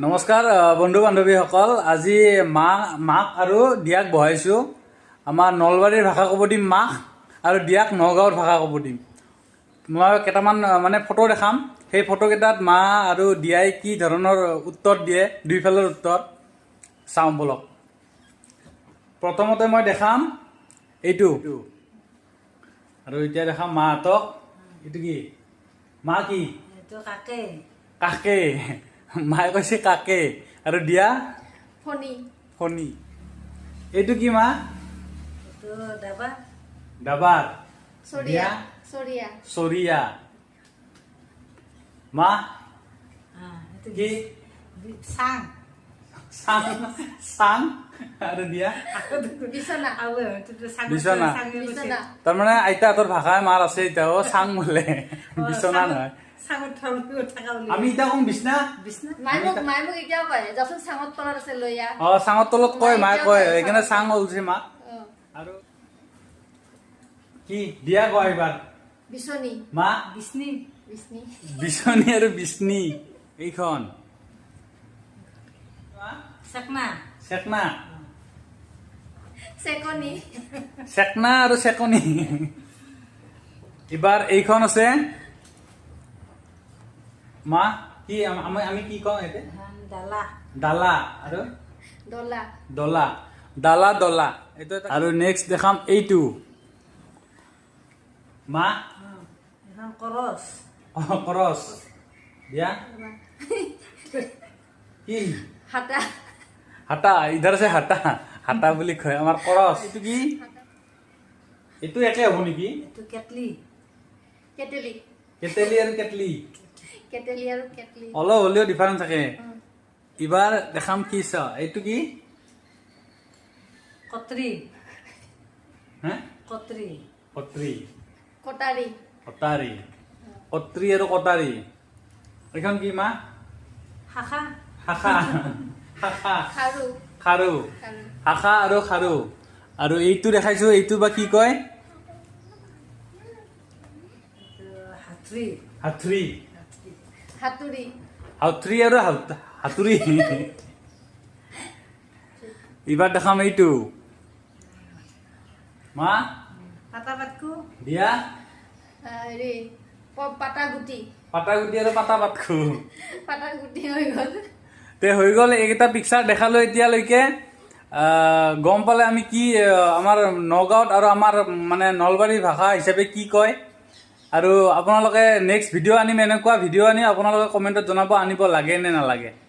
নমস্কাৰ বন্ধু বান্ধৱীসকল, আজি মাক আৰু দিয়াক বহাইছোঁ। আমাৰ নলবাৰীৰ ভাষা ক'ব দিম মাক, আৰু দিয়াক নগাঁৱৰ ভাষা ক'ব দিম। মই কেইটামান ফটো দেখাম। সেই ফটোকেইটাত মা আৰু দিয়াই কি ধৰণৰ উত্তৰ দিয়ে, দুইফালৰ উত্তৰ চাওঁ বলক। প্ৰথমতে মই দেখাম এইটো, আৰু এতিয়া দেখাম মাহঁতক। এইটো কি মা? কি কাকে? কাকে। মায়ে কৈছে কাকে, আৰু দিয়া ফণী। ফণী। এইটো কি মা? ডাবা। ডাবাৰ। চৰিয়া। চৰিয়া। চৰিয়া। মা কি? চাং। চাং। চাং। আৰু দিয়া বিছনা। বিছনা। বিছনা। তাৰমানে আইতাহঁতৰ ভাষাই মাৰ আছে এতিয়াও, চাং বোলে, বিছনা নহয়। আমি এতিয়া কম বিছনা। মায়ে মোক এতিয়াও কয়, যাচোন চাঙত তলত আছে লৈ আহ। চাঙৰ তলত কয়, মায়ে কয়, সেইকাৰণে চাং ওলছে মাক। আৰু কি দিয়া কয় এইবাৰ? বিচনী। মা বিচনী। বিচনী। বিচনী আৰু বিচনী। এইখন চেকনা। চেকনা। চেকনি। চেকনা আৰু চেকনি। এইবাৰ এইখন আছে মা কি? আমি কি কওঁ এতিয়া? ডালা। ডালা। আৰু ডলা। ডলা। ডালা ডলা। এইটো আৰু নেক্সট দেখাম এইটো মা। এখন কৰচ। কৰচ। দিয়া কি? হাতা। হাতা। ইধাৰ আছে হাতা। হাতা বুলি কয় আমাৰ কৰচ। এইটো কি? এইটো একে হ'ব নেকি? এইটো কেটলি। কেটেলি। কেটেলি আৰু কেটলি। কেটেলি আৰু কেটলি। অলপ হ'লেও ডিফাৰেঞ্চ থাকে। এইবাৰ দেখাম কি চা, এইটো কি? কটৰি। হা? কটৰি। কটৰি। কটাৰী। কটাৰী। কটৰি আৰু কটাৰী। এইখন কি মা? শাখা। শাখা। শাখা। খাৰু। খাৰু। শাখা আৰু খাৰু। আৰু এইটো দেখাইছো, এইটো বা কি কয়? হাতৰি। হাতুৰি। হাতুৰি। হাতুৰি আৰু হাতুৰি। এইবাৰ দেখাম এইটো মা। পাতা পাতকু। দিয়া হেৰি পাতা গুটি। পাতা গুটি আৰু পাতা পাতকু। পাতা গুটি হৈ গ'ল। তে হৈ গ'ল। এইকেইটা পিকচাৰ দেখালো এতিয়ালৈকে। গম পালে আমি কি আমাৰ নগাঁৱত আৰু আমাৰ নলবাৰী ভাষা হিচাপে কি কয়। আৰু আপোনালোকে নেক্সট ভিডিঅ' আনিম, এনেকুৱা ভিডিঅ' আনিম, আপোনালোকে কমেণ্টত জনাব আনিব লাগে নে নালাগে।